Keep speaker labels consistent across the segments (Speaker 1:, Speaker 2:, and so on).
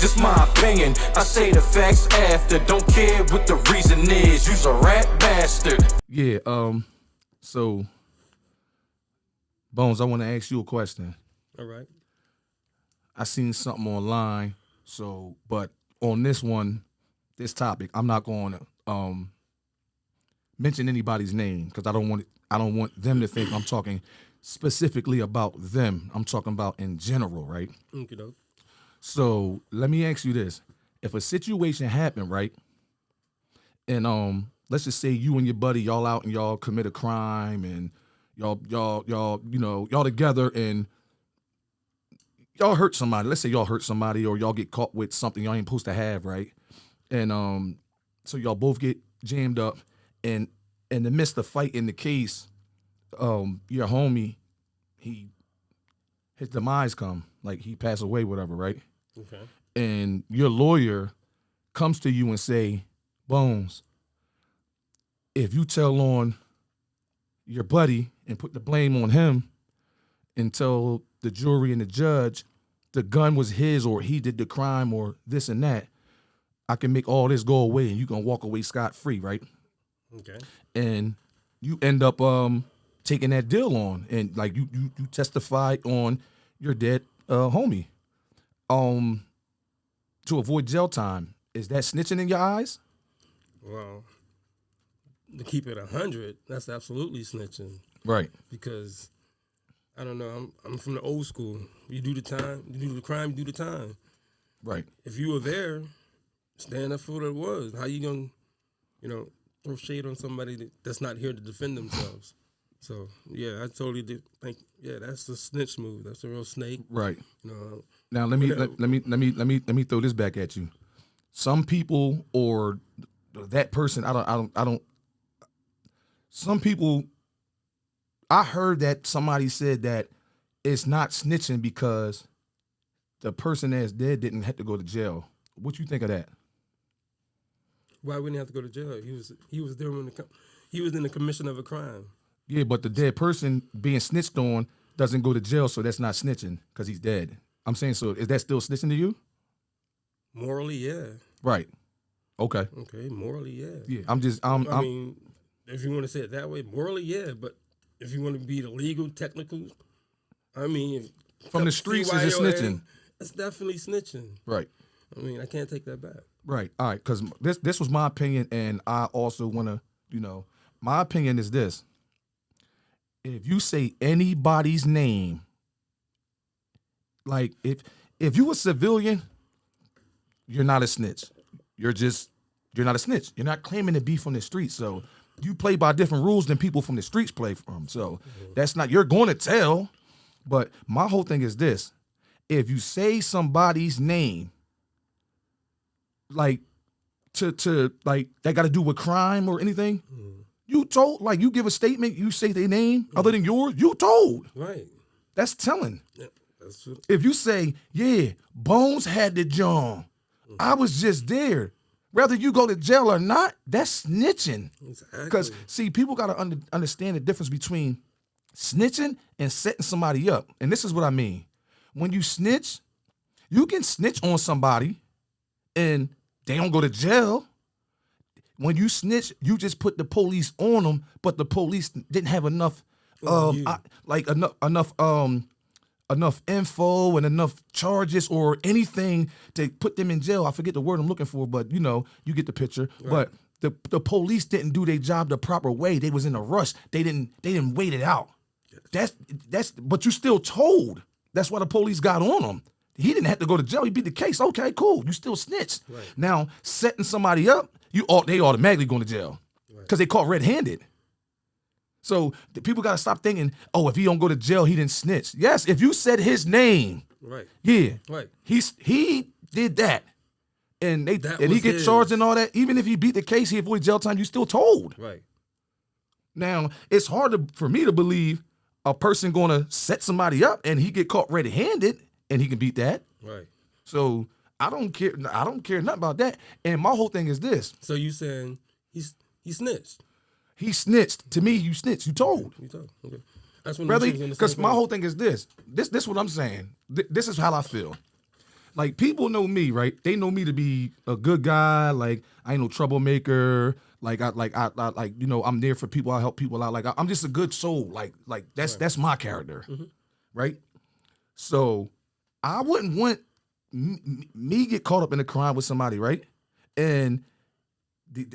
Speaker 1: just my opinion. I say the facts after, don't care what the reason is. You's a rat bastard.
Speaker 2: Yeah, so, Bones, I want to ask you a question.
Speaker 3: All right.
Speaker 2: I seen something online, but on this topic, I'm not going to mention anybody's name because I don't want them to think I'm talking specifically about them. I'm talking about in general, right?
Speaker 3: Okay, doke.
Speaker 2: So let me ask you this: if a situation happened, right, and let's just say you and your buddy y'all out and y'all commit a crime and y'all together and y'all hurt somebody. Let's say y'all hurt somebody or y'all get caught with something y'all ain't supposed to have, right? And so y'all both get jammed up, and in the midst of fighting the case, your homie, his demise come, like he passed away, whatever, right?
Speaker 3: Okay.
Speaker 2: And your lawyer comes to you and say, Bones, if you tell on your buddy and put the blame on him and tell the jury and the judge the gun was his or he did the crime or this and that, I can make all this go away and you can walk away scot-free, right?
Speaker 3: Okay.
Speaker 2: And you end up taking that deal on, and like you testified on your dead homie to avoid jail time. Is that snitching in your eyes?
Speaker 3: Well, to keep it 100, that's absolutely snitching.
Speaker 2: Right.
Speaker 3: Because I don't know, I'm from the old school. You do the time, you do the crime, you do the time.
Speaker 2: Right.
Speaker 3: If you were there, stand up for what it was. How you gonna, throw shade on somebody that's not here to defend themselves? So yeah, I totally think that's the snitch move. That's a real snake.
Speaker 2: Right. Now let me throw this back at you. Some people or that person, I don't. Some people, I heard that somebody said that it's not snitching because the person that's dead didn't have to go to jail. What you think of that?
Speaker 3: Why wouldn't he have to go to jail? He was there when he was in the commission of a crime.
Speaker 2: Yeah, but the dead person being snitched on doesn't go to jail, so that's not snitching because he's dead. I'm saying, so is that still snitching to you?
Speaker 3: Morally, yeah.
Speaker 2: Right. Okay.
Speaker 3: Okay, morally, yeah.
Speaker 2: Yeah,
Speaker 3: I mean, if you want to say it that way, morally, yeah. But if you want to be the legal, technical, I mean,
Speaker 2: from the streets, is it snitching?
Speaker 3: It's definitely snitching.
Speaker 2: Right.
Speaker 3: I mean, I can't take that back.
Speaker 2: Right. All right. Because this was my opinion, and I also want to, my opinion is this. If you say anybody's name, like if you a civilian, you're not a snitch. You're not a snitch. You're not claiming to be from the streets. So you play by different rules than people from the streets play from. So that's not, you're going to tell. But my whole thing is this. If you say somebody's name, like to like that got to do with crime or anything, you told, like you give a statement, you say their name other than yours, you told.
Speaker 3: Right.
Speaker 2: That's telling.
Speaker 3: Yeah, that's what,
Speaker 2: If you say, yeah, Bones had the John, I was just there. Whether you go to jail or not, that's snitching.
Speaker 3: exactly.
Speaker 2: Because, see, people got to understand the difference between snitching and setting somebody up. And this is what I mean. When you snitch, you can snitch on somebody and they don't go to jail. When you snitch, you just put the police on them, but the police didn't have enough, enough info and enough charges or anything to put them in jail. I forget the word I'm looking for, but you get the picture. Right. But the police didn't do their job the proper way. They was in a rush. They didn't wait it out. Yes. That's but you still told. That's why the police got on him. He didn't have to go to jail. He beat the case. Okay, cool. You still snitched. Right. Now, setting somebody up, they automatically going to jail because they caught red-handed. So the people got to stop thinking, oh, if he don't go to jail, he didn't snitch. Yes, if you said his name,
Speaker 3: right?
Speaker 2: Yeah,
Speaker 3: right.
Speaker 2: He did that, and he get charged and all that. Even if he beat the case, he avoided jail time. You still told.
Speaker 3: Right.
Speaker 2: Now it's hard for me to believe a person going to set somebody up and he get caught red-handed and he can beat that.
Speaker 3: Right.
Speaker 2: So I don't care. I don't care nothing about that. And my whole thing is this.
Speaker 3: So you saying he snitched?
Speaker 2: He snitched. To me, you snitched. You told.
Speaker 3: You told. Okay. That's when
Speaker 2: really, because my whole thing is this. This is what I'm saying. This is how I feel. like people know me, right? They know me to be a good guy. Like I ain't no troublemaker. Like I you know, I'm there for people. I help people out. Like I'm just a good soul. Like that's my character, right? So I wouldn't want me get caught up in a crime with somebody, right? And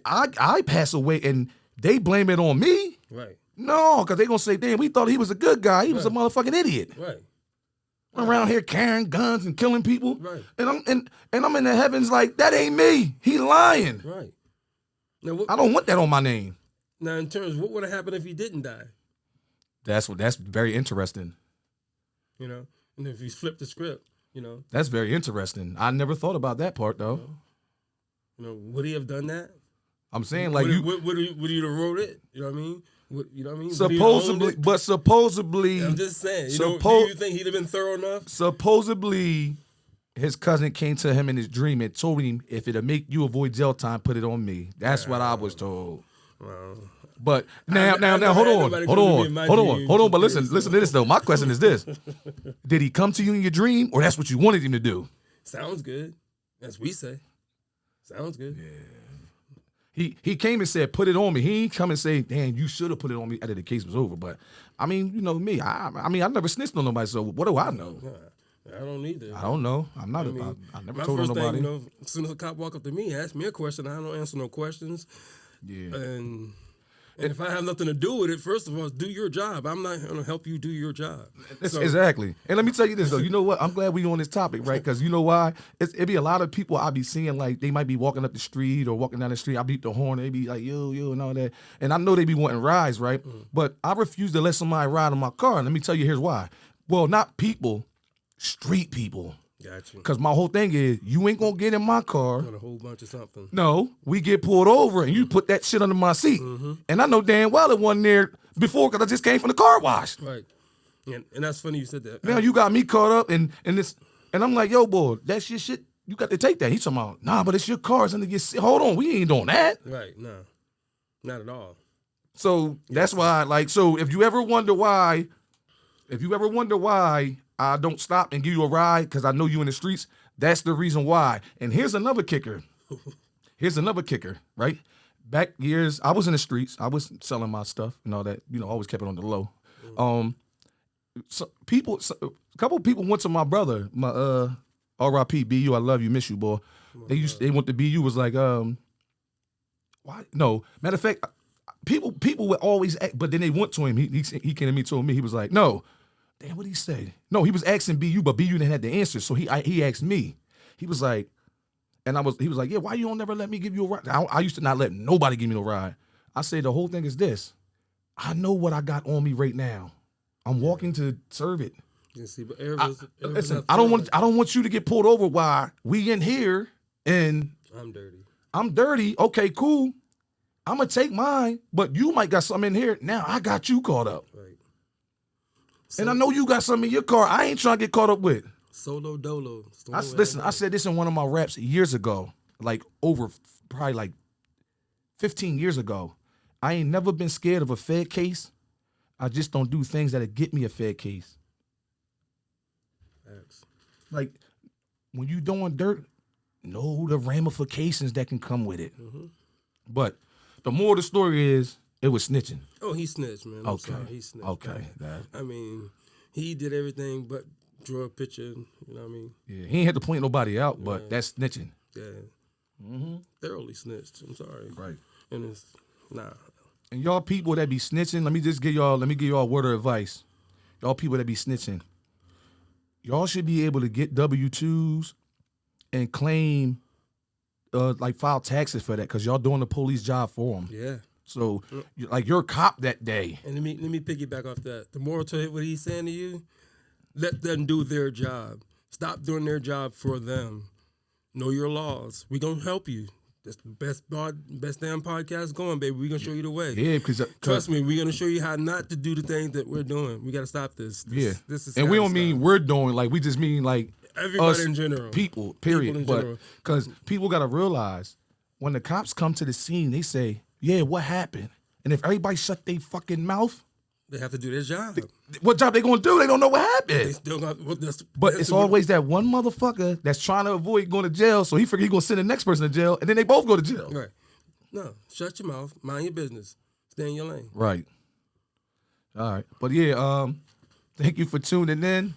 Speaker 2: I pass away and they blame it on me.
Speaker 3: Right.
Speaker 2: No, because they gonna say, damn, we thought he was a good guy. He was a motherfucking idiot.
Speaker 3: Right.
Speaker 2: Around here carrying guns and killing people.
Speaker 3: Right.
Speaker 2: And I'm in the heavens like, that ain't me. He lying.
Speaker 3: Right. Now,
Speaker 2: I don't want that on my name.
Speaker 3: Now, in terms, what would have happened if he didn't die?
Speaker 2: That's very interesting.
Speaker 3: You know, and if he flipped the script, you know.
Speaker 2: That's very interesting. I never thought about that part though.
Speaker 3: You know, would he have done that?
Speaker 2: I'm saying like
Speaker 3: would he have wrote it? You know what I mean? You know what I mean?
Speaker 2: Supposedly.
Speaker 3: I'm just saying. Do you think he'd have been thorough enough?
Speaker 2: Supposedly, his cousin came to him in his dream and told him, if it'll make you avoid jail time, put it on me. That's what I was told.
Speaker 3: Well,
Speaker 2: but now, hold on. But listen to this though. My question is this: did he come to you in your dream, or that's what you wanted him to do?
Speaker 3: Sounds good, as we say. Sounds good.
Speaker 2: Yeah. He came and said, put it on me. He ain't come and say, damn, you should have put it on me after the case was over. But I mean, you know me. I mean, I never snitched on nobody. So what do I know?
Speaker 3: I don't either.
Speaker 2: I don't know. I never told on nobody.
Speaker 3: Thing, you know, as soon as a cop walk up to me, ask me a question, I don't answer no questions.
Speaker 2: Yeah.
Speaker 3: And if I have nothing to do with it, first of all, do your job. I'm not going to help you do your job. So,
Speaker 2: exactly. And let me tell you this, though. You know what? I'm glad we on this topic, right? Because you know why? It be a lot of people I be seeing, like, they might be walking up the street or walking down the street. I beat the horn. They be like, yo, and all that. And I know they be wanting rides, right? But I refuse to let somebody ride in my car. And let me tell you, here's why. Well, not people, street people.
Speaker 3: Gotcha.
Speaker 2: Because my whole thing is, you ain't going to get in my car.
Speaker 3: Got a whole bunch of something.
Speaker 2: No, we get pulled over and you put that shit under my seat. And I know damn well it wasn't there before because I just came from the car wash.
Speaker 3: Right. And that's funny you said that.
Speaker 2: Now you got me caught up in this, and I'm like, yo, boy, that's your shit. You got to take that. He's talking about, nah, but it's your car. It's under your seat. Hold on, we ain't doing that.
Speaker 3: Right, no. Not at all.
Speaker 2: So that's why, like, so if you ever wonder why I don't stop and give you a ride because I know you in the streets, that's the reason why. And here's another kicker. Right? Back years, I was in the streets. I was selling my stuff and all that. You know, always kept it on the low. A couple people went to my brother, my R.I.P. BU. I love you, miss you, boy. They went to BU. Was like, why? No, matter of fact, people would always act, but then they went to him. He came to me, told me, he was like, no. Damn, what'd he say? No, he was asking BU, but BU didn't have the answer. So he asked me. He was like, he was like, yeah, why you don't never let me give you a ride? I used to not let nobody give me no ride. I say the whole thing is this. I know what I got on me right now. I'm walking to serve it.
Speaker 3: You see, but
Speaker 2: listen, I don't want you to get pulled over while we in here and I'm dirty. Okay, cool. I'm gonna take mine, but you might got something in here. Now I got you caught up.
Speaker 3: Right.
Speaker 2: So, and I know you got something in your car I ain't trying to get caught up with.
Speaker 3: Solo dolo.
Speaker 2: Listen, I said this in one of my raps years ago, like over probably like 15 years ago. I ain't never been scared of a Fed case. I just don't do things that'll get me a Fed case.
Speaker 3: Thanks.
Speaker 2: Like, when you doing dirt, know the ramifications that can come with it. But the moral of the story is, it was snitching.
Speaker 3: Oh, he snitched, man. I'm sorry. He snitched.
Speaker 2: Okay.
Speaker 3: I mean, he did everything but draw a picture. You know what I mean?
Speaker 2: Yeah, he ain't had to point nobody out, but that's snitching.
Speaker 3: Yeah. Thoroughly snitched. I'm sorry.
Speaker 2: Right.
Speaker 3: And it's, nah.
Speaker 2: And y'all people that be snitching, let me give y'all a word of advice. Y'all people that be snitching, y'all should be able to get W-2s and claim, like file taxes for that because y'all doing the police job for them.
Speaker 3: Yeah.
Speaker 2: So, like, you're a cop that day.
Speaker 3: And let me piggyback off that. The moral to what he's saying to you, let them do their job. Stop doing their job for them. Know your laws. We're going to help you. That's the best damn podcast going, baby. We're going to show you the way.
Speaker 2: Yeah, because...
Speaker 3: Trust me, we're going to show you how not to do the things that we're doing. We got to stop this. This is
Speaker 2: and we don't mean we're doing, like, we just mean, like...
Speaker 3: Everybody in general.
Speaker 2: People, period. But because people got to realize, when the cops come to the scene, they say... Yeah, what happened? And if everybody shut their fucking mouth,
Speaker 3: They have to do their job.
Speaker 2: What job they gonna do? They don't know what
Speaker 3: They
Speaker 2: happened.
Speaker 3: still got. Well,
Speaker 2: But it's always that one motherfucker that's trying to avoid going to jail, so he figure he gonna send the next person to jail, and then they both go to jail.
Speaker 3: right. No, shut your mouth. Mind your business. Stay in your lane.
Speaker 2: Right. All right. But yeah, thank you for tuning in.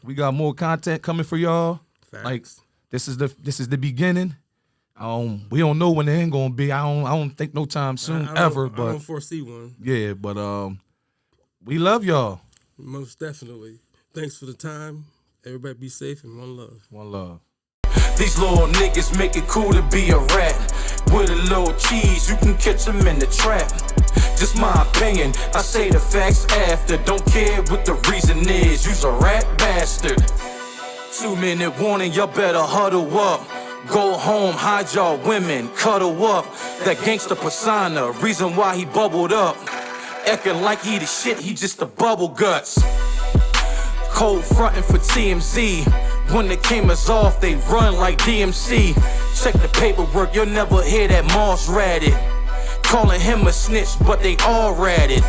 Speaker 2: We got more content coming for y'all.
Speaker 3: Facts.
Speaker 2: Like this is the beginning. We don't know when the end gonna be. I don't think no time soon
Speaker 3: I
Speaker 2: but
Speaker 3: don't foresee one.
Speaker 2: yeah, but we love y'all.
Speaker 3: Most definitely. Thanks for the time. Everybody be safe and one love.
Speaker 2: One love.
Speaker 1: These little niggas make it cool to be a rat. With a little cheese, you can catch them in the trap. Just my opinion, I say the facts after. Don't care what the reason is, you's a rat bastard. 2-minute warning, y'all better huddle up. Go home, hide y'all women, cuddle up. That gangster persona, reason why he bubbled up. Acting like he the shit, he just the bubble guts. Cold frontin' for TMZ. When the cameras off, they run like DMC. Check the paperwork, you'll never hear that Moss ratted. Calling him a snitch, but they all ratted.